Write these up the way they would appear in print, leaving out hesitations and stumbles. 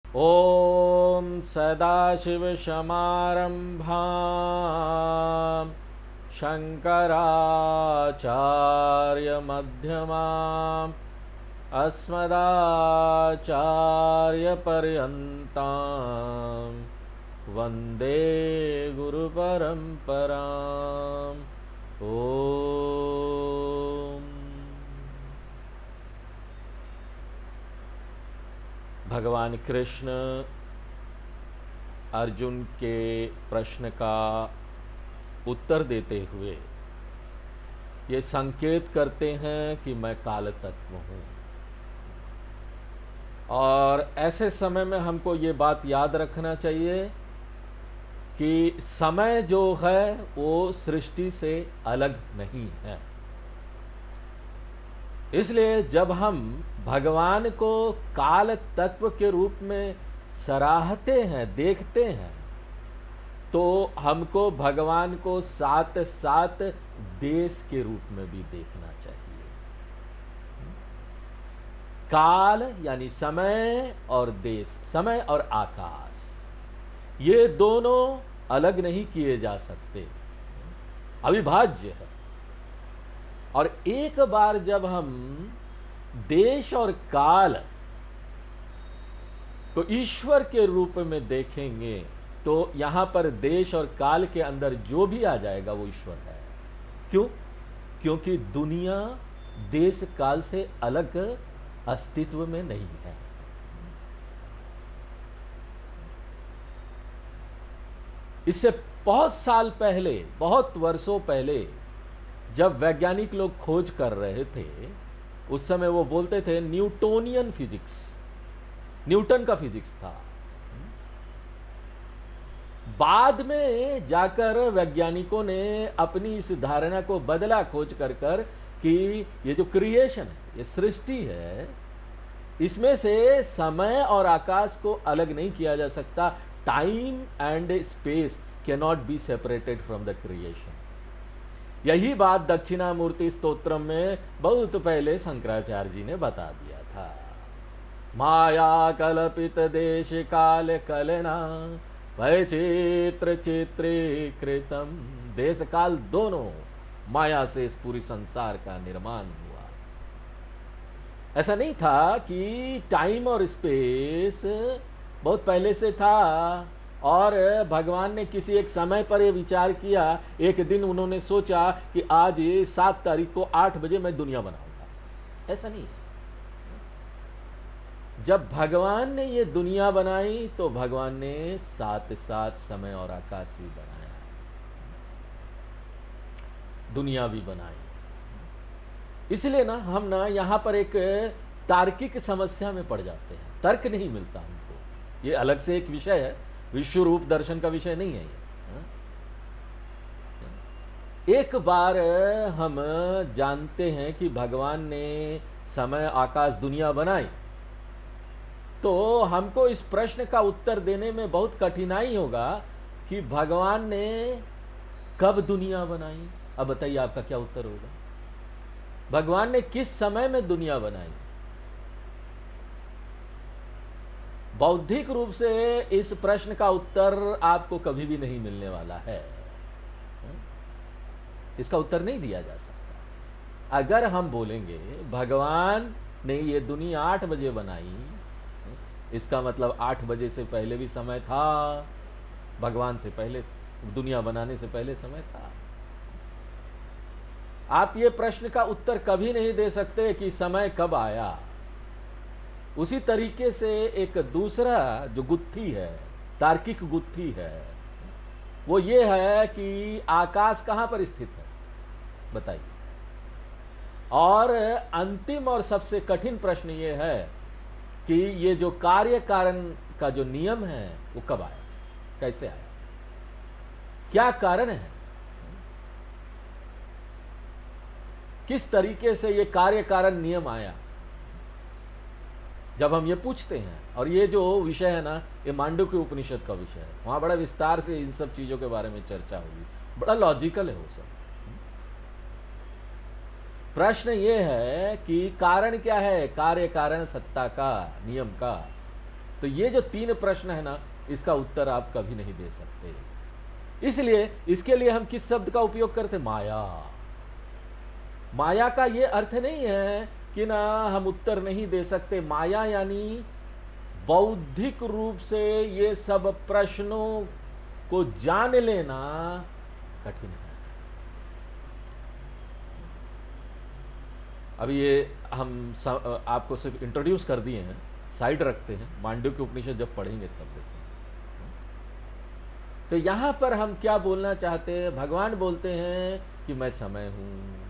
ॐ सदाशिवसमारम्भां शङ्कराचार्यमध्यमाम् अस्मदाचार्यपर्यन्तां वन्दे गुरुपरम्पराम्। ॐ भगवान कृष्ण अर्जुन के प्रश्न का उत्तर देते हुए ये संकेत करते हैं कि मैं काल तत्व हूँ। और ऐसे समय में हमको ये बात याद रखना चाहिए कि समय जो है वो सृष्टि से अलग नहीं है। इसलिए जब हम भगवान को काल तत्व के रूप में सराहते हैं, देखते हैं, तो हमको भगवान को साथ साथ देश के रूप में भी देखना चाहिए। काल यानी समय और देश, समय और आकाश, ये दोनों अलग नहीं किए जा सकते, अविभाज्य है। और एक बार जब हम देश और काल को ईश्वर के रूप में देखेंगे तो यहां पर देश और काल के अंदर जो भी आ जाएगा वो ईश्वर है। क्यों? क्योंकि दुनिया देश काल से अलग अस्तित्व में नहीं है। इससे बहुत साल पहले, बहुत वर्षों पहले जब वैज्ञानिक लोग खोज कर रहे थे, उस समय वो बोलते थे न्यूटोनियन फिजिक्स, न्यूटन का फिजिक्स था। बाद में जाकर वैज्ञानिकों ने अपनी इस धारणा को बदला खोज कर कर कि ये जो क्रिएशन है, ये सृष्टि है, इसमें से समय और आकाश को अलग नहीं किया जा सकता। Time and space can not be separated from the creation. यही बात दक्षिणामूर्ति स्तोत्रम में बहुत पहले शंकराचार्य जी ने बता दिया था। माया कल्पित देश काल कलना वैचित्र चित्रीकृतम। देश काल दोनों माया से इस पूरी संसार का निर्माण हुआ। ऐसा नहीं था कि टाइम और स्पेस बहुत पहले से था और भगवान ने किसी एक समय पर ये विचार किया, एक दिन उन्होंने सोचा कि आज ये 7 तारीख को 8 बजे मैं दुनिया बनाऊंगा। ऐसा नहीं है। जब भगवान ने ये दुनिया बनाई तो भगवान ने साथ साथ समय और आकाश भी बनाया, दुनिया भी बनाई। इसलिए ना हम ना यहां पर एक तार्किक समस्या में पड़ जाते हैं, तर्क नहीं मिलता हमको। ये अलग से एक विषय है, विश्व रूप दर्शन का विषय नहीं है ये। एक बार हम जानते हैं कि भगवान ने समय, आकाश, दुनिया बनाई, तो हमको इस प्रश्न का उत्तर देने में बहुत कठिनाई होगा कि भगवान ने कब दुनिया बनाई। अब बताइए आपका क्या उत्तर होगा? भगवान ने किस समय में दुनिया बनाई? बौद्धिक रूप से इस प्रश्न का उत्तर आपको कभी भी नहीं मिलने वाला है। इसका उत्तर नहीं दिया जा सकता। अगर हम बोलेंगे भगवान ने ये दुनिया 8 बजे बनाई, इसका मतलब 8 बजे से पहले भी समय था, भगवान से पहले, दुनिया बनाने से पहले समय था। आप ये प्रश्न का उत्तर कभी नहीं दे सकते कि समय कब आया। उसी तरीके से एक दूसरा जो गुत्थी है, तार्किक गुत्थी है, वो ये है कि आकाश कहां पर स्थित है, बताइए। और अंतिम और सबसे कठिन प्रश्न ये है कि ये जो कार्य कारण का जो नियम है वो कब आया, कैसे आया, क्या कारण है, किस तरीके से ये कार्य कारण नियम आया। जब हम ये पूछते हैं, और ये जो विषय है ना, ये मांडुक्य उपनिषद का विषय है, वहां बड़ा विस्तार से इन सब चीजों के बारे में चर्चा होगी, बड़ा लॉजिकल है वो सब। प्रश्न ये है कि कारण क्या है, कार्य कारण सत्ता का, नियम का। तो ये जो 3 प्रश्न है ना, इसका उत्तर आप कभी नहीं दे सकते। इसलिए इसके लिए हम किस शब्द का उपयोग करते? माया। माया का ये अर्थ नहीं है कि ना हम उत्तर नहीं दे सकते। माया यानी बौद्धिक रूप से ये सब प्रश्नों को जान लेना कठिन है। अभी ये हम आपको सिर्फ इंट्रोड्यूस कर दिए हैं, साइड रखते हैं, मांडव्य के उपनिषद जब पढ़ेंगे तब देखेंगे। तो यहां पर हम क्या बोलना चाहते हैं? भगवान बोलते हैं कि मैं समय हूं।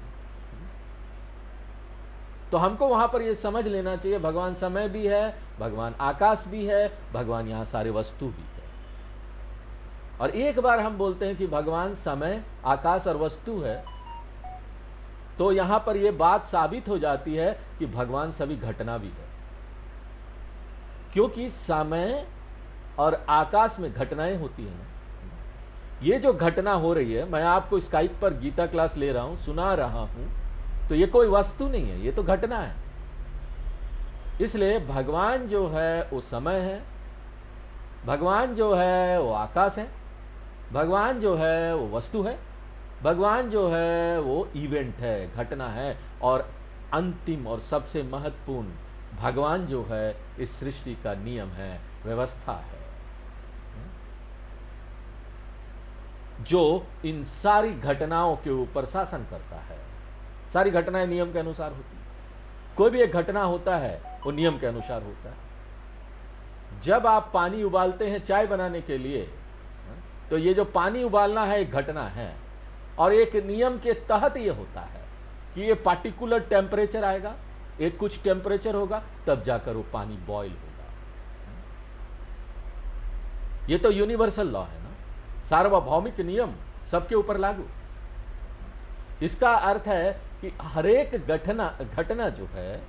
तो हमको वहां पर ये समझ लेना चाहिए, भगवान समय भी है, भगवान आकाश भी है, भगवान यहां सारे वस्तु भी है। और एक बार हम बोलते हैं कि भगवान समय, आकाश और वस्तु है, तो यहां पर यह बात साबित हो जाती है कि भगवान सभी घटना भी है। क्योंकि समय और आकाश में घटनाएं होती हैं। ये जो घटना हो रही है, मैं आपको स्काइप पर गीता क्लास ले रहा हूं, सुना रहा हूं, तो ये कोई वस्तु नहीं है, ये तो घटना है। इसलिए भगवान जो है वो समय है, भगवान जो है वो आकाश है, भगवान जो है वो वस्तु है, भगवान जो है वो इवेंट है, घटना है। और अंतिम और सबसे महत्वपूर्ण, भगवान जो है इस सृष्टि का नियम है, व्यवस्था है, जो इन सारी घटनाओं के ऊपर शासन करता है। सारी घटनाएं नियम के अनुसार होती है। कोई भी एक घटना होता है वो नियम के अनुसार होता है। जब आप पानी उबालते हैं चाय बनाने के लिए, तो ये जो पानी उबालना है एक घटना है, और एक नियम के तहत ये होता है कि ये पार्टिकुलर टेम्परेचर आएगा, एक कुछ टेम्परेचर होगा, तब जाकर वो पानी बॉयल होगा। ये तो यूनिवर्सल लॉ है ना, सार्वभौमिक नियम, सबके ऊपर लागू। इसका अर्थ है कि हरेक घटना जो है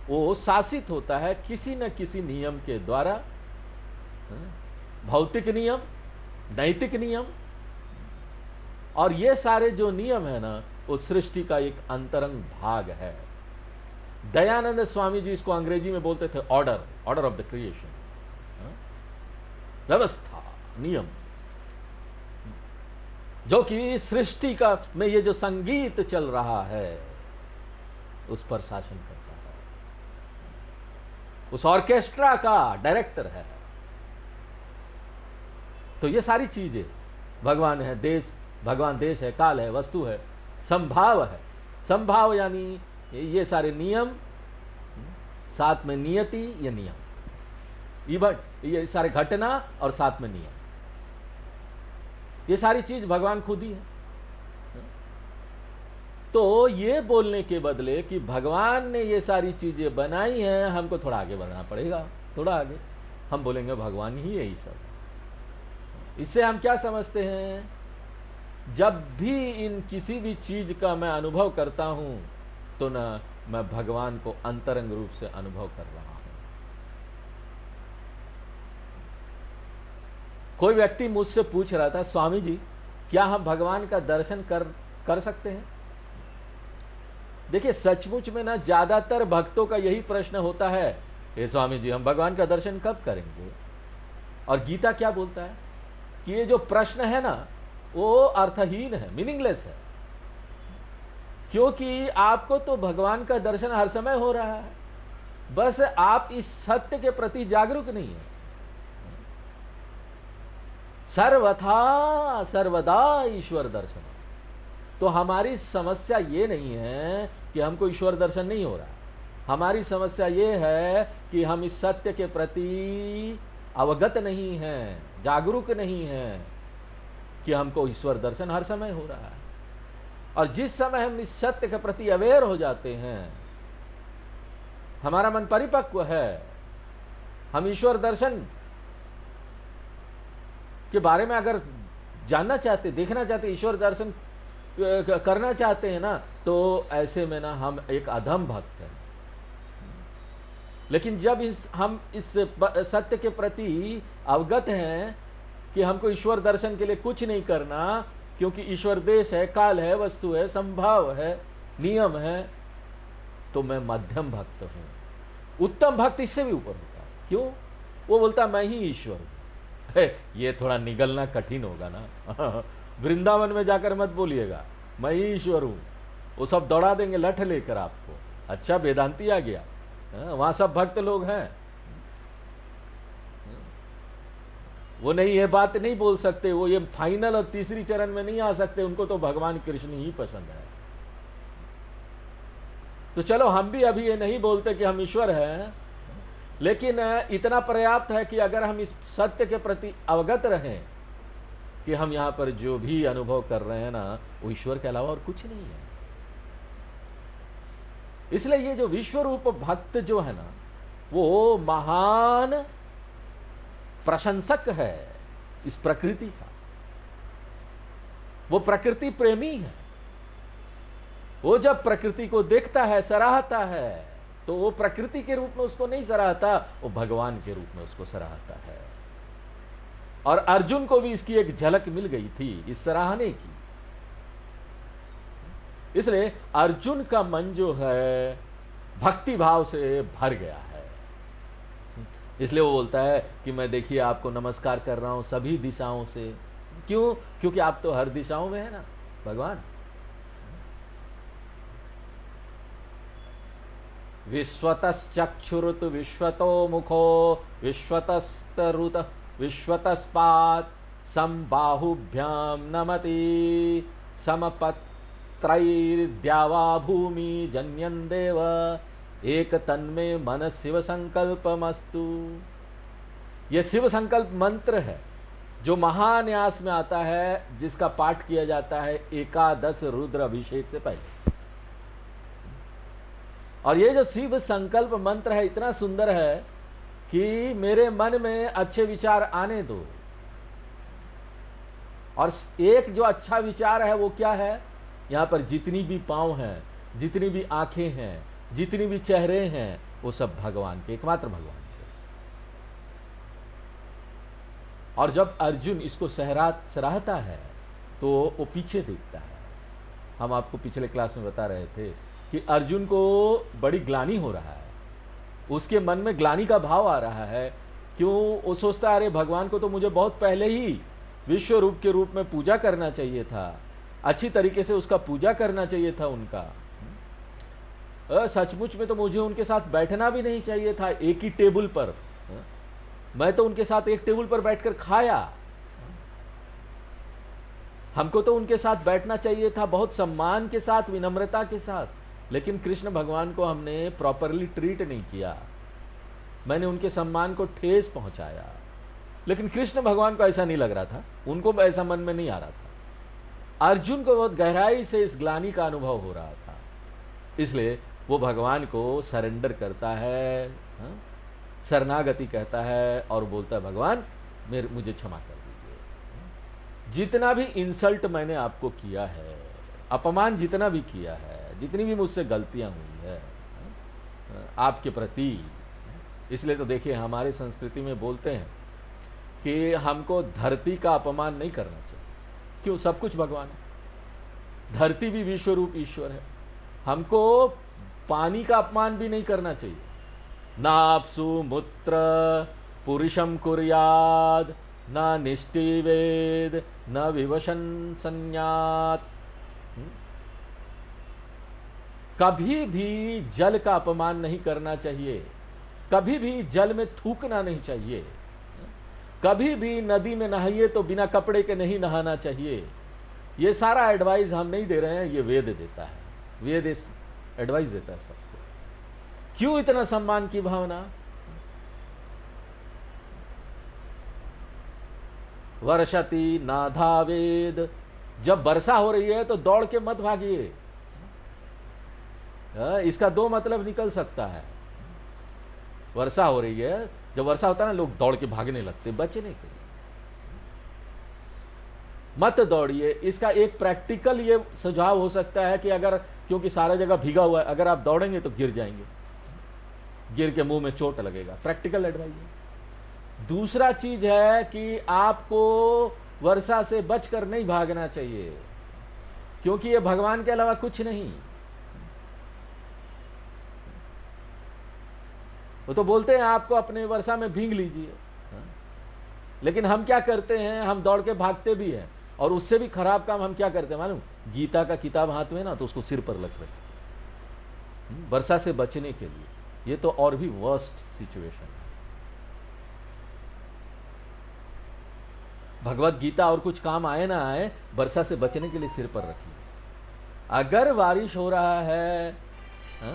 वो शासित होता है किसी न किसी नियम के द्वारा। भौतिक नियम, नैतिक नियम, और ये सारे जो नियम है ना, वो सृष्टि का एक अंतरंग भाग है। दयानंद स्वामी जी इसको अंग्रेजी में बोलते थे ऑर्डर ऑफ द क्रिएशन, व्यवस्था, नियम, जो कि सृष्टि का में ये जो संगीत चल रहा है उस पर शासन करता है, उस ऑर्केस्ट्रा का डायरेक्टर है। तो ये सारी चीजें भगवान है, देश, भगवान देश है, काल है, वस्तु है, संभाव है। संभाव यानी ये सारे नियम, साथ में नियति, ये नियम, इवेंट, ये सारे घटना और साथ में नियम, ये सारी चीज भगवान खुद ही है। तो ये बोलने के बदले कि भगवान ने ये सारी चीजें बनाई हैं, हमको थोड़ा आगे बढ़ना पड़ेगा, थोड़ा आगे हम बोलेंगे भगवान ही है ये सब। इससे हम क्या समझते हैं? जब भी इन किसी भी चीज का मैं अनुभव करता हूं, तो ना मैं भगवान को अंतरंग रूप से अनुभव कर रहा हूं। कोई व्यक्ति मुझसे पूछ रहा था, स्वामी जी क्या हम भगवान का दर्शन कर सकते हैं? देखिए, सचमुच में ना ज्यादातर भक्तों का यही प्रश्न होता है, हे स्वामी जी हम भगवान का दर्शन कब करेंगे? और गीता क्या बोलता है कि ये जो प्रश्न है ना वो अर्थहीन है, मीनिंगलेस है। क्योंकि आपको तो भगवान का दर्शन हर समय हो रहा है, बस आप इस सत्य के प्रति जागरूक नहीं है। सर्वथा सर्वदा ईश्वर दर्शन। तो हमारी समस्या ये नहीं है कि हमको ईश्वर दर्शन नहीं हो रहा, हमारी समस्या ये है कि हम इस सत्य के प्रति अवगत नहीं हैं, जागरूक नहीं हैं कि हमको ईश्वर दर्शन हर समय हो रहा है। और जिस समय हम इस सत्य के प्रति अवेयर हो जाते हैं, हमारा मन परिपक्व है, हम ईश्वर दर्शन के बारे में अगर जानना चाहते, देखना चाहते, ईश्वर दर्शन करना चाहते हैं ना, तो ऐसे में ना हम एक अधम भक्त हैं। लेकिन जब हम इस सत्य के प्रति अवगत हैं कि हमको ईश्वर दर्शन के लिए कुछ नहीं करना, क्योंकि ईश्वर देश है, काल है, वस्तु है, संभाव है, नियम है, तो मैं मध्यम भक्त हूं। उत्तम भक्त इससे भी ऊपर होता है। क्यों? वो बोलता मैं ही ईश्वर हूं। ये थोड़ा निगलना कठिन होगा ना। वृंदावन में जाकर मत बोलिएगा मैं ही ईश्वर हूं, वो सब दौड़ा देंगे लठ लेकर आपको। अच्छा वेदांती आ गया, वहां सब भक्त लोग हैं, वो नहीं ये बात नहीं बोल सकते, वो ये फाइनल और तीसरी चरण में नहीं आ सकते, उनको तो भगवान कृष्ण ही पसंद है। तो चलो हम भी अभी ये नहीं बोलते कि हम ईश्वर हैं, लेकिन इतना पर्याप्त है कि अगर हम इस सत्य के प्रति अवगत रहें कि हम यहां पर जो भी अनुभव कर रहे हैं ना, वो ईश्वर के अलावा और कुछ नहीं है। इसलिए ये जो विश्व रूप भक्त जो है ना, वो महान प्रशंसक है इस प्रकृति का, वो प्रकृति प्रेमी है। वो जब प्रकृति को देखता है, सराहता है, तो वो प्रकृति के रूप में उसको नहीं सराहता, वो भगवान के रूप में उसको सराहता है। और अर्जुन को भी इसकी एक झलक मिल गई थी, इस सराहने की। इसलिए अर्जुन का मन जो है भक्ति भाव से भर गया है। इसलिए वो बोलता है कि मैं देखिए आपको नमस्कार कर रहा हूं सभी दिशाओं से। क्यों? क्योंकि आप तो हर दिशाओं में है ना भगवान। विश्वतश्चक्षुरुत विश्वतो मुखो विश्वतस्तरुत विश्वतस्पात् संबाहुभ्याम नमति समपत्रैर्द्यावा भूमि जन्यन् देव एक तन्मे मन शिव संकल्पमस्तु। यह शिव संकल्प मंत्र है जो महान्यास में आता है, जिसका पाठ किया जाता है एकादश रुद्र अभिषेक से पहले। और ये जो शिव संकल्प मंत्र है इतना सुंदर है कि मेरे मन में अच्छे विचार आने दो। और एक जो अच्छा विचार है वो क्या है? यहां पर जितनी भी पांव हैं, जितनी भी आंखें हैं, जितनी भी चेहरे हैं, वो सब भगवान के, एकमात्र भगवान के। और जब अर्जुन इसको सराहता है तो वो पीछे देखता है। हम आपको पिछले क्लास में बता रहे थे कि अर्जुन को बड़ी ग्लानि हो रहा है, उसके मन में ग्लानि का भाव आ रहा है। क्यों? वो सोचता है अरे भगवान को तो मुझे बहुत पहले ही विश्व रूप के रूप में पूजा करना चाहिए था, अच्छी तरीके से उसका पूजा करना चाहिए था उनका। सचमुच में तो मुझे उनके साथ बैठना भी नहीं चाहिए था एक ही टेबल पर। मैं तो उनके साथ एक टेबल पर बैठकर खाया। हमको तो उनके साथ बैठना चाहिए था बहुत सम्मान के साथ, विनम्रता के साथ। लेकिन कृष्ण भगवान को हमने प्रॉपरली ट्रीट नहीं किया, मैंने उनके सम्मान को ठेस पहुंचाया। लेकिन कृष्ण भगवान को ऐसा नहीं लग रहा था, उनको ऐसा मन में नहीं आ रहा था। अर्जुन को बहुत गहराई से इस ग्लानि का अनुभव हो रहा था। इसलिए वो भगवान को सरेंडर करता है, शरणागति कहता है और बोलता है भगवान मुझे क्षमा कर दीजिए। जितना भी इंसल्ट मैंने आपको किया है, अपमान जितना भी किया है, जितनी भी मुझसे गलतियां हुई है आपके प्रति, इसलिए तो देखिए हमारे संस्कृति में बोलते हैं कि हमको धरती का अपमान नहीं करना चाहिए। क्यों? सब कुछ भगवान है, धरती भी विश्व रूप ईश्वर है। हमको पानी का अपमान भी नहीं करना चाहिए। नाप्सु मूत्र पुरुषम कुर्याद न निष्टिवेद न विवशन संज्ञात। कभी भी जल का अपमान नहीं करना चाहिए, कभी भी जल में थूकना नहीं चाहिए, कभी भी नदी में नहाइए तो बिना कपड़े के नहीं नहाना चाहिए। ये सारा एडवाइस हम नहीं दे रहे हैं, ये वेद देता है। वेद इस एडवाइस देता है सबको। क्यों इतना सम्मान की भावना? वर्षति नाधावेद, जब वर्षा हो रही है तो दौड़ के मत भागिए। इसका दो मतलब निकल सकता है। वर्षा हो रही है, जब वर्षा होता है ना लोग दौड़ के भागने लगते, बचने के लिए मत दौड़िए। इसका एक प्रैक्टिकल ये सुझाव हो सकता है कि अगर, क्योंकि सारा जगह भीगा हुआ है, अगर आप दौड़ेंगे तो गिर जाएंगे, गिर के मुंह में चोट लगेगा। प्रैक्टिकल एडवाइस है। दूसरा चीज है कि आपको वर्षा से बचकर नहीं भागना चाहिए, क्योंकि ये भगवान के अलावा कुछ नहीं। वो तो बोलते हैं आपको अपने वर्षा में भींग लीजिए, लेकिन हम क्या करते हैं, हम दौड़ के भागते भी हैं, और उससे भी खराब काम हम क्या करते हैं मालूम, गीता का किताब हाथ में ना तो उसको सिर पर रख रहे वर्षा से बचने के लिए। ये तो और भी वर्स्ट सिचुएशन है। भगवत गीता और कुछ काम आए ना आए, वर्षा से बचने के लिए सिर पर रखिए। अगर बारिश हो रहा है, हा?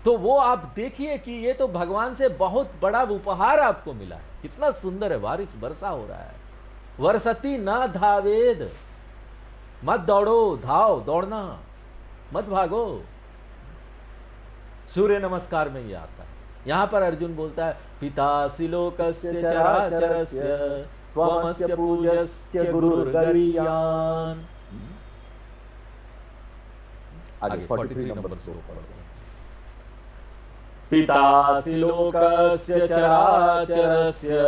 तो वो आप देखिए कि ये तो भगवान से बहुत बड़ा उपहार आपको मिला है। कितना सुंदर है, बारिश वर्षा हो रहा है। वर्षति न धावेद, मत दौड़ो, धाओ, दौड़ना मत, भागो। सूर्य नमस्कार में ये आता है। यहां पर अर्जुन बोलता है पितासि लोकस्य चराचरस्य त्वमस्य पूज्यस्य गुरुर्गरीयान्। आगे 43 नंबर श्लोक पढ़ो। पितासि लोकस्य चराचरस्य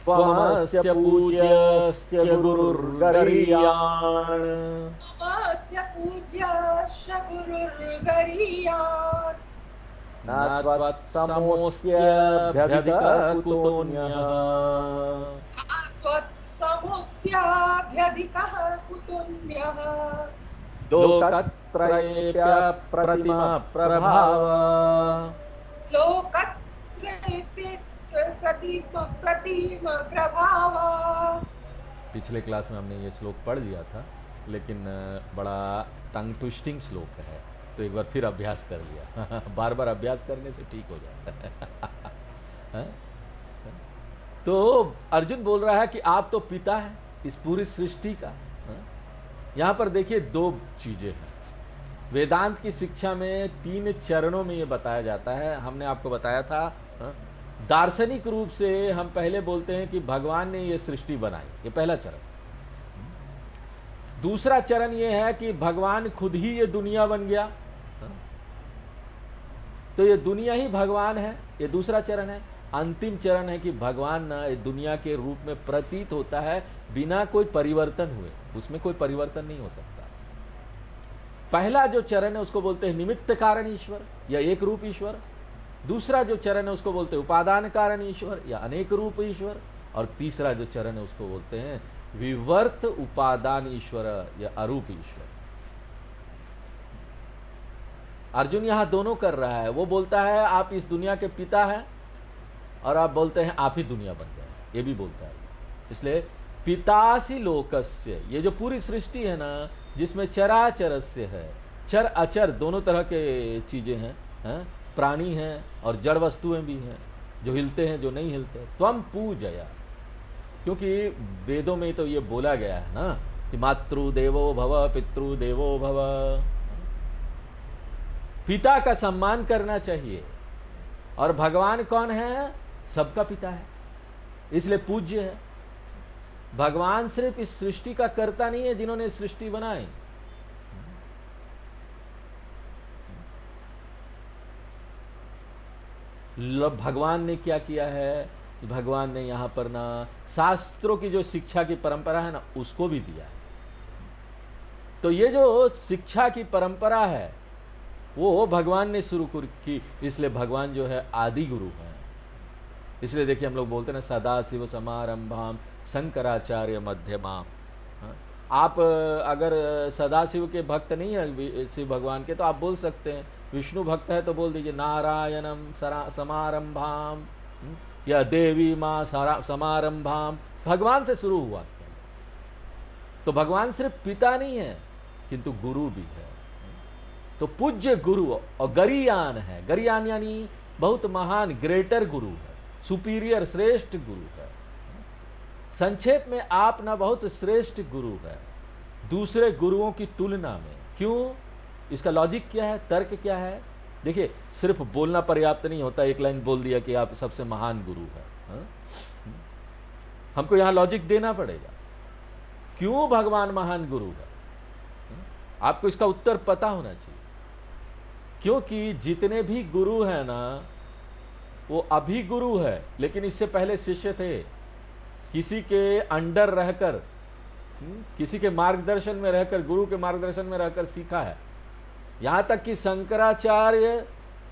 त्वमस्य पूज्यस्य गुरुर्गरीयान्। न त्वत्समोऽस्त्यभ्यधिकः कुतोऽन्यः। लोकत्रयेऽप्यप्रतिम प्रभाव। पिछले क्लास में हमने ये श्लोक पढ़ लिया था, लेकिन बड़ा टंग ट्विस्टिंग श्लोक है, तो एक बार फिर अभ्यास कर लिया। बार बार अभ्यास करने से ठीक हो जाता है। तो अर्जुन बोल रहा है कि आप तो पिता है इस पूरी सृष्टि का। यहां पर देखिए दो चीजें हैं। वेदांत की शिक्षा में 3 चरणों में ये बताया जाता है। हमने आपको बताया था, दार्शनिक रूप से हम पहले बोलते हैं कि भगवान ने ये सृष्टि बनाई, ये पहला चरण। दूसरा चरण ये है कि भगवान खुद ही ये दुनिया बन गया, तो ये दुनिया ही भगवान है, ये दूसरा चरण है। अंतिम चरण है कि भगवान ना इस दुनिया के रूप में प्रतीत होता है बिना कोई परिवर्तन हुए, उसमें कोई परिवर्तन नहीं हो सकता। पहला जो चरण है उसको बोलते हैं निमित्त कारण ईश्वर या एक रूप ईश्वर। दूसरा जो चरण है उसको बोलते हैं उपादान कारण ईश्वर या अनेक रूप ईश्वर। और तीसरा जो चरण है उसको बोलते हैं विवर्त उपादान ईश्वर या अरूप ईश्वर। अर्जुन यहां दोनों कर रहा है। वो बोलता है आप इस दुनिया के पिता हैं, और आप बोलते हैं आप ही दुनिया बन गए, ये भी बोलता है। इसलिए पितासि लोकस्य, ये जो पूरी सृष्टि है ना, जिसमें चराचरस्य है, चर अचर दोनों तरह के चीजें हैं, प्राणी हैं और जड़ वस्तुएं भी हैं, जो हिलते हैं जो नहीं हिलते। त्वम पूजया, क्योंकि वेदों में तो ये बोला गया है ना कि मातृदेवो भव पितृदेवो भव, पिता का सम्मान करना चाहिए। और भगवान कौन है? सबका पिता है, इसलिए पूज्य है। भगवान सिर्फ इस सृष्टि का कर्ता नहीं है जिन्होंने सृष्टि बनाई। भगवान ने क्या किया है? भगवान ने यहां पर ना शास्त्रों की जो शिक्षा की परंपरा है ना, उसको भी दिया है। तो ये जो शिक्षा की परंपरा है वो भगवान ने शुरू की, इसलिए भगवान जो है आदि गुरु है। इसलिए देखिए हम लोग बोलते हैं सदा शिव समारंभाम शंकराचार्य मध्यमाम। आप अगर सदाशिव के भक्त नहीं है शिव भगवान के, तो आप बोल सकते हैं। विष्णु भक्त है तो बोल दीजिए नारायणम समारंभाम या देवी माँ समारंभाम। भगवान से शुरू हुआ। तो भगवान सिर्फ पिता नहीं है किंतु गुरु भी है। तो पूज्य गुरु और गरीयान है। गरीयान यानी बहुत महान, ग्रेटर गुरु है, सुपीरियर, श्रेष्ठ गुरु है। संक्षेप में आप ना बहुत श्रेष्ठ गुरु है दूसरे गुरुओं की तुलना में। क्यों? इसका लॉजिक क्या है, तर्क क्या है? देखिए, सिर्फ बोलना पर्याप्त नहीं होता, एक लाइन बोल दिया कि आप सबसे महान गुरु है। हमको यहां लॉजिक देना पड़ेगा, क्यों भगवान महान गुरु है। आपको इसका उत्तर पता होना चाहिए। क्योंकि जितने भी गुरु हैं ना, वो अभी गुरु है, लेकिन इससे पहले शिष्य थे। किसी के अंडर रहकर, किसी के मार्गदर्शन में रहकर, गुरु के मार्गदर्शन में रहकर सीखा है। यहाँ तक कि शंकराचार्य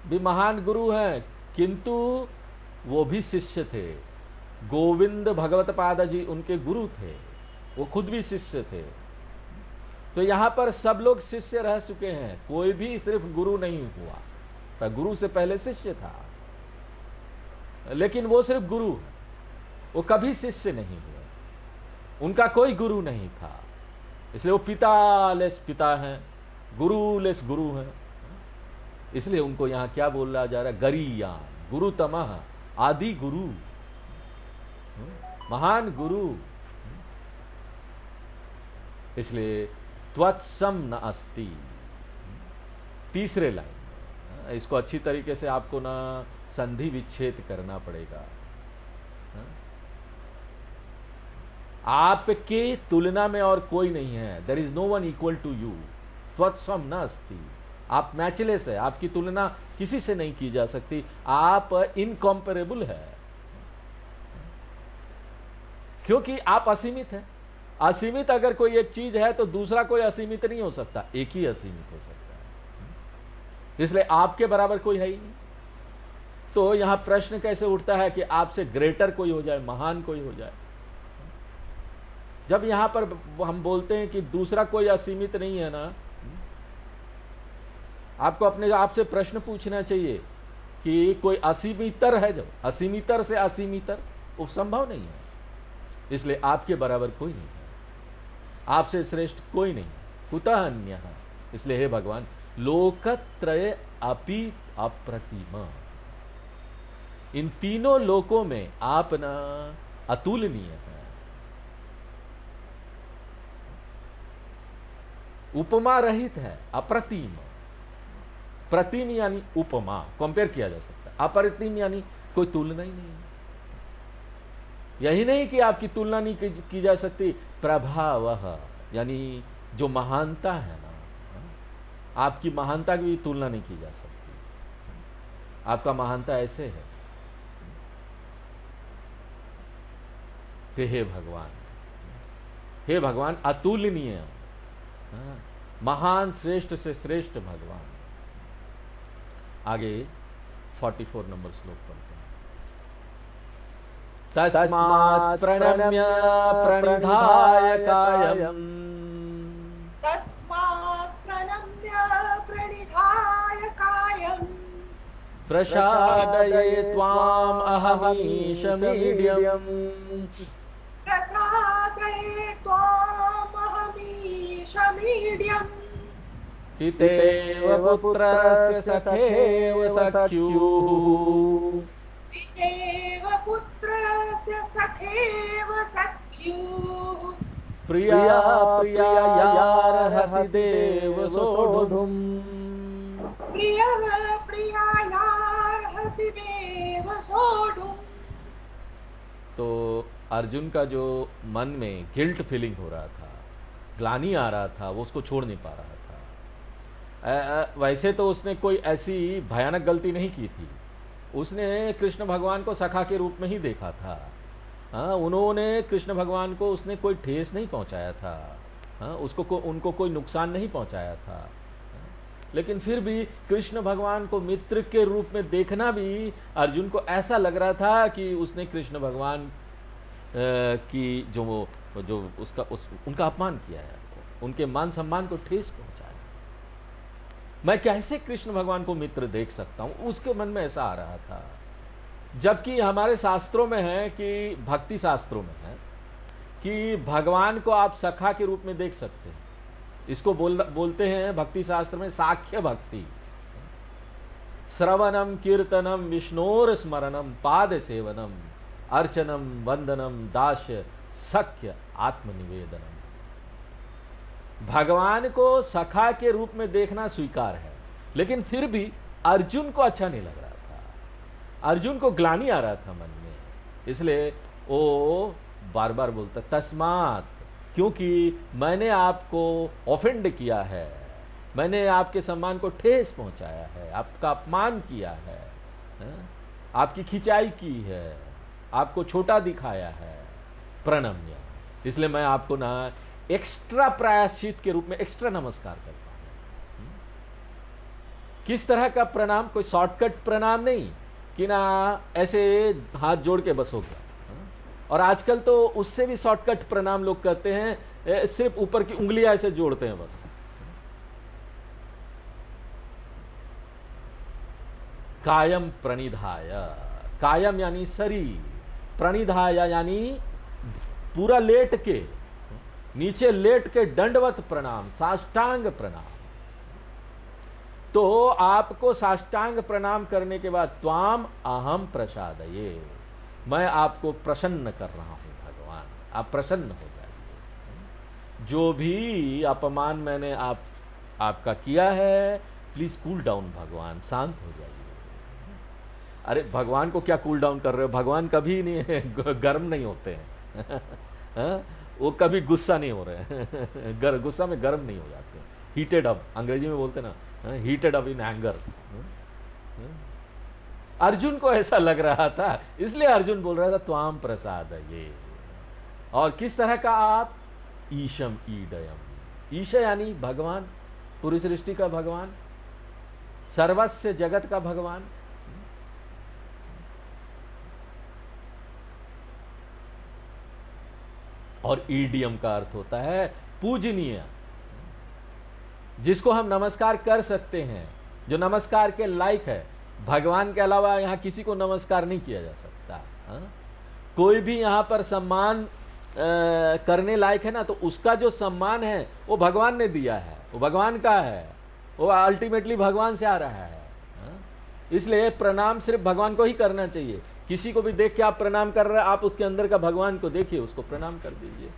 भी महान गुरु हैं, किंतु वो भी शिष्य थे। गोविंद भगवत पाद जी उनके गुरु थे, वो खुद भी शिष्य थे। तो यहाँ पर सब लोग शिष्य रह चुके हैं, कोई भी सिर्फ गुरु नहीं हुआ, पर गुरु से पहले शिष्य था, लेकिन वो सिर्फ गुरु, वो कभी शिष्य नहीं हुए, उनका कोई गुरु नहीं था। इसलिए वो पिता लेस पिता हैं, गुरु लेस गुरु हैं। इसलिए उनको यहाँ क्या बोला जा रहा है, गरीयान गुरुतमः, आदि गुरु, महान गुरु। इसलिए त्वत्सम न अस्ति, तीसरे लाइन, इसको अच्छी तरीके से आपको ना संधि विच्छेद करना पड़ेगा। आपके तुलना में और कोई नहीं है, there is no one equal to you, त्वत्सम न अस्ति, आप मैचलेस है, आपकी तुलना किसी से नहीं की जा सकती, आप इनकॉम्पेरेबल है, क्योंकि आप असीमित है। असीमित अगर कोई एक चीज है तो दूसरा कोई असीमित नहीं हो सकता, एक ही असीमित हो सकता है। इसलिए आपके बराबर कोई है ही नहीं। तो यहां प्रश्न कैसे उठता है कि आपसे ग्रेटर कोई हो जाए, महान कोई हो जाए। जब यहां पर हम बोलते हैं कि दूसरा कोई असीमित नहीं है ना, आपको अपने आप से प्रश्न पूछना चाहिए कि कोई असीमितर है, जो असीमितर से असीमितर वो संभव नहीं है। इसलिए आपके बराबर कोई नहीं है, आपसे श्रेष्ठ कोई नहीं, कुतः अन्यः। इसलिए हे भगवान, लोकत्रय अपि अप्रतिम, इन तीनों लोकों में आप न अतुलनीय हैं। उपमा रहित है, अप्रतिम। प्रतिम यानी उपमा, कंपेयर किया जा सकता है। अप्रतिम यानी कोई तुलना ही नहीं। यही नहीं कि आपकी तुलना नहीं की जा सकती, प्रभावः यानी जो महानता है ना, आपकी महानता की भी तुलना नहीं की जा सकती। आपका महानता ऐसे है कि हे भगवान अतुलनीय, महान, श्रेष्ठ से श्रेष्ठ भगवान। आगे 44 नंबर श्लोक पढ़ते हैं। तस्मात् प्रणम्य प्रणिधाय कायम्, तस्मात् प्रणम्य प्रणिधाय कायम्, प्रसादये त्वाम् अहमीशमीड्यम्, प्रसादये त्वाम् अहमीशमीड्यम्, पितेव पुत्रस्य सखेव सख्युः, पितेव पुत्रस्य सखेव सख्युः, प्रिया प्रियायार्हसि देव सोढुम्, प्रियायार्हसि देव सोढुम्। तो अर्जुन का जो मन में गिल्ट फीलिंग हो रहा था, ग्लानि आ रहा था, वो उसको छोड़ नहीं पा रहा था। वैसे तो उसने कोई ऐसी भयानक गलती नहीं की थी, उसने कृष्ण भगवान को सखा के रूप में ही देखा था। उन्होंने कृष्ण भगवान को, उसने कोई ठेस नहीं पहुंचाया था, उनको कोई नुकसान नहीं पहुंचाया था। लेकिन फिर भी कृष्ण भगवान को मित्र के रूप में देखना भी अर्जुन को ऐसा लग रहा था कि उसने कृष्ण भगवान की जो उनका अपमान किया है, उनके मान सम्मान को ठेस पहुंचाया। मैं कैसे कृष्ण भगवान को मित्र देख सकता हूं, उसके मन में ऐसा आ रहा था। जबकि हमारे शास्त्रों में है कि, भक्ति शास्त्रों में है कि भगवान को आप सखा के रूप में देख सकते हैं। इसको बोलते हैं भक्ति शास्त्र में साख्य भक्ति। श्रवणम कीर्तनम विष्णोर स्मरणम पाद सेवनम अर्चनम वंदनम दास्य सख्य आत्मनिवेदनम। भगवान को सखा के रूप में देखना स्वीकार है, लेकिन फिर भी अर्जुन को अच्छा नहीं लग रहा था, अर्जुन को ग्लानि आ रहा था मन में। इसलिए वो बार बार बोलता तस्मात्, क्योंकि मैंने आपको ऑफेंड किया है, मैंने आपके सम्मान को ठेस पहुंचाया है, आपका अपमान किया है, आपकी खिंचाई की है, आपको छोटा दिखाया है, प्रणम्य। इसलिए मैं आपको ना एक्स्ट्रा प्रायश्चित के रूप में एक्स्ट्रा नमस्कार करता हूं। किस तरह का प्रणाम? कोई शॉर्टकट प्रणाम नहीं कि ना ऐसे हाथ जोड़ के बस हो गया। और आजकल तो उससे भी शॉर्टकट प्रणाम लोग कहते हैं, सिर्फ ऊपर की उंगलियां ऐसे जोड़ते हैं बस। कायम प्रणिधाय, कायम यानी शरीर, प्रणिधाय यानी पूरा लेट के, नीचे लेट के दंडवत प्रणाम, साष्टांग प्रणाम। तो आपको साष्टांग प्रणाम करने के बाद त्वाम अहम प्रसादये, मैं आपको प्रसन्न कर रहा हूं भगवान, आप प्रसन्न हो जाइए। जो भी अपमान मैंने आपका किया है, प्लीज कूल डाउन भगवान, शांत हो जाइए। अरे भगवान को क्या कूल डाउन कर रहे हो? भगवान कभी नहीं गर्म नहीं होते हैं वो कभी गुस्सा नहीं हो रहे हैं गुस्सा में गर्म नहीं हो जाते। हीटेड अप, अंग्रेजी में बोलते ना, heated up in anger. Arjun को ऐसा लग रहा था, इसलिए अर्जुन बोल रहा था त्वाम प्रसाद ये। और किस तरह का आप? ईशम ईडयम, ईश यानी भगवान, पूरी सृष्टि का भगवान, सर्वस्व जगत का भगवान। और ईडियम का अर्थ होता है पूजनीय, जिसको हम नमस्कार कर सकते हैं, जो नमस्कार के लायक है। भगवान के अलावा यहां किसी को नमस्कार नहीं किया जा सकता। कोई भी यहां पर सम्मान करने लायक है ना, तो उसका जो सम्मान है वो भगवान ने दिया है, वो भगवान का है, वो अल्टीमेटली भगवान से आ रहा है। इसलिए प्रणाम सिर्फ भगवान को ही करना चाहिए। किसी को भी देख के आप प्रणाम कर रहे हैं, आप उसके अंदर का भगवान को देखिए, उसको प्रणाम कर दीजिए।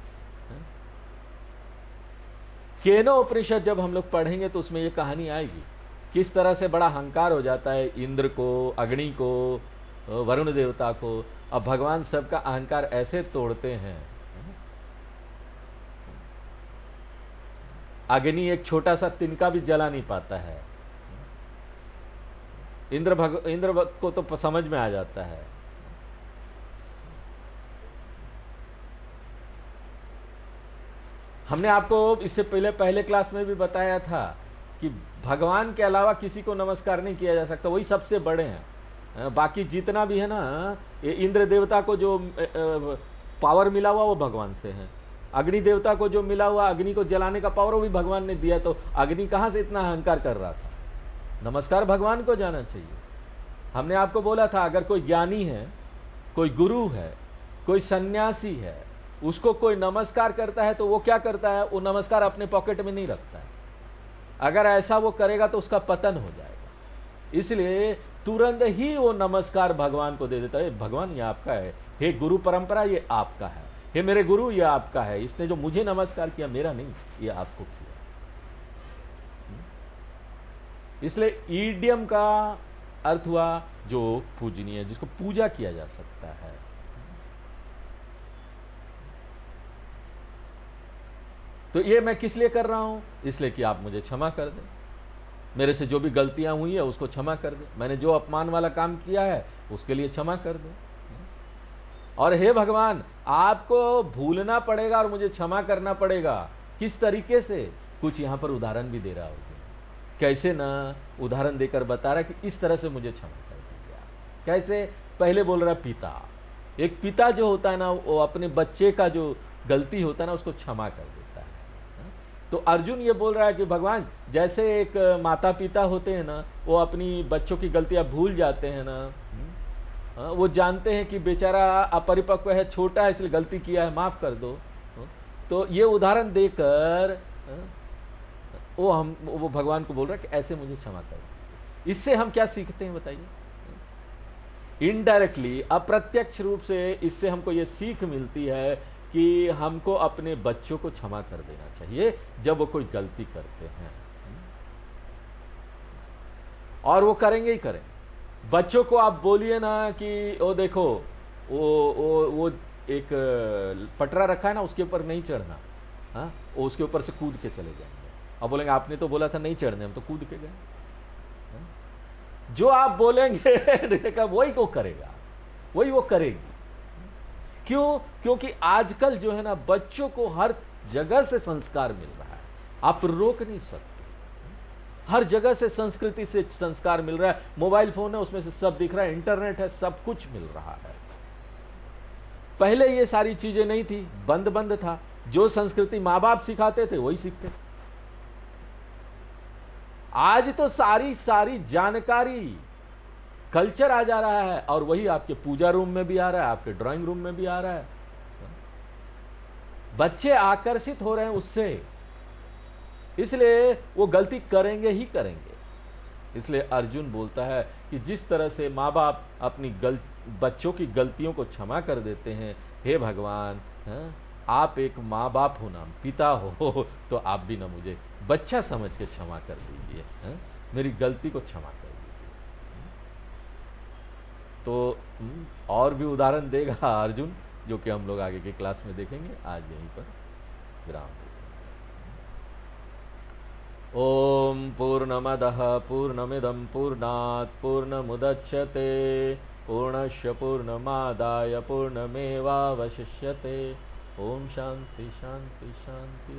केनो उपनिषद जब हम लोग पढ़ेंगे तो उसमें ये कहानी आएगी, किस तरह से बड़ा अहंकार हो जाता है इंद्र को, अग्नि को, वरुण देवता को। अब भगवान सबका अहंकार ऐसे तोड़ते हैं। अग्नि एक छोटा सा तिनका भी जला नहीं पाता है, इंद्र को तो समझ में आ जाता है। हमने आपको इससे पहले क्लास में भी बताया था कि भगवान के अलावा किसी को नमस्कार नहीं किया जा सकता, वही सबसे बड़े हैं। बाकी जितना भी है ना, ये इंद्र देवता को जो पावर मिला हुआ वो भगवान से है, अग्नि देवता को जो मिला हुआ अग्नि को जलाने का पावर वो भी भगवान ने दिया। तो अग्नि कहाँ से इतना अहंकार कर रहा था? नमस्कार भगवान को जाना चाहिए। हमने आपको बोला था, अगर कोई ज्ञानी है, कोई गुरु है, कोई सन्यासी है, उसको कोई नमस्कार करता है तो वो क्या करता है? वो नमस्कार अपने पॉकेट में नहीं रखता है। अगर ऐसा वो करेगा तो उसका पतन हो जाएगा। इसलिए तुरंत ही वो नमस्कार भगवान को दे देता है। भगवान ये आपका है, हे गुरु परंपरा ये आपका है, हे मेरे गुरु ये आपका है, इसने जो मुझे नमस्कार किया मेरा नहीं, ये आपको किया। इसलिए ईडियम का अर्थ हुआ जो पूजनीय, जिसको पूजा किया जा सकता है। तो ये मैं किस लिए कर रहा हूं? इसलिए कि आप मुझे क्षमा कर दें, मेरे से जो भी गलतियां हुई है उसको क्षमा कर दें, मैंने जो अपमान वाला काम किया है उसके लिए क्षमा कर दें। और हे भगवान, आपको भूलना पड़ेगा और मुझे क्षमा करना पड़ेगा। किस तरीके से? कुछ यहां पर उदाहरण भी दे रहा होगा। कैसे ना, उदाहरण देकर बता रहा कि इस तरह से मुझे क्षमा कर दीजिए। कैसे? पहले बोल रहा पिता, एक पिता जो होता है ना, वो अपने बच्चे का जो गलती होता है ना उसको क्षमा कर देता है। तो अर्जुन ये बोल रहा है कि भगवान, जैसे एक माता पिता होते हैं ना, वो अपनी बच्चों की गलतियां भूल जाते हैं ना, वो जानते हैं कि बेचारा अपरिपक्व है, छोटा है, इसलिए गलती किया है, माफ कर दो। तो ये उदाहरण देकर वो भगवान को बोल रहा है कि ऐसे मुझे क्षमा कर। इससे हम क्या सीखते हैं बताइए? इनडायरेक्टली, अप्रत्यक्ष रूप से इससे हमको ये सीख मिलती है कि हमको अपने बच्चों को क्षमा कर देना चाहिए जब वो कोई गलती करते हैं, और वो करेंगे ही करेंगे। बच्चों को आप बोलिए ना कि वो देखो वो एक पटरा रखा है ना, उसके ऊपर नहीं चढ़ना, हाँ, वो उसके ऊपर से कूद के चले जाएंगे। अब बोलेंगे आपने तो बोला था नहीं चढ़ने, हम तो कूद के गए। जो आप बोलेंगे वही को करेगा, वही वो करेगी। क्यों? क्योंकि आजकल जो है ना, बच्चों को हर जगह से संस्कार मिल रहा है, आप रोक नहीं सकते। हर जगह से संस्कृति से संस्कार मिल रहा है। मोबाइल फोन है, उसमें से सब दिख रहा है, इंटरनेट है, सब कुछ मिल रहा है। पहले ये सारी चीजें नहीं थी, बंद बंद था। जो संस्कृति माँ बाप सिखाते थे वही सीखते। आज तो सारी सारी जानकारी, कल्चर आ जा रहा है, और वही आपके पूजा रूम में भी आ रहा है, आपके ड्राइंग रूम में भी आ रहा है। बच्चे आकर्षित हो रहे हैं उससे, इसलिए वो गलती करेंगे ही करेंगे। इसलिए अर्जुन बोलता है कि जिस तरह से माँ बाप अपनी बच्चों की गलतियों को क्षमा कर देते हैं, हे भगवान, आप एक माँ बाप हो ना, पिता हो, तो आप भी ना मुझे बच्चा समझ के क्षमा कर दीजिए, मेरी गलती को क्षमा कर दीजिए। तो और भी उदाहरण देगा अर्जुन, जो कि हम लोग आगे की क्लास में देखेंगे। आज यहीं पर विराम देते हैं। ओम पूर्णमदः पूर्णमिदं पूर्णात् पूर्णमुदच्यते पूर्णस्य पूर्णमादाय पूर्णमेवावशिष्यते। ओम शांति शांति शांति।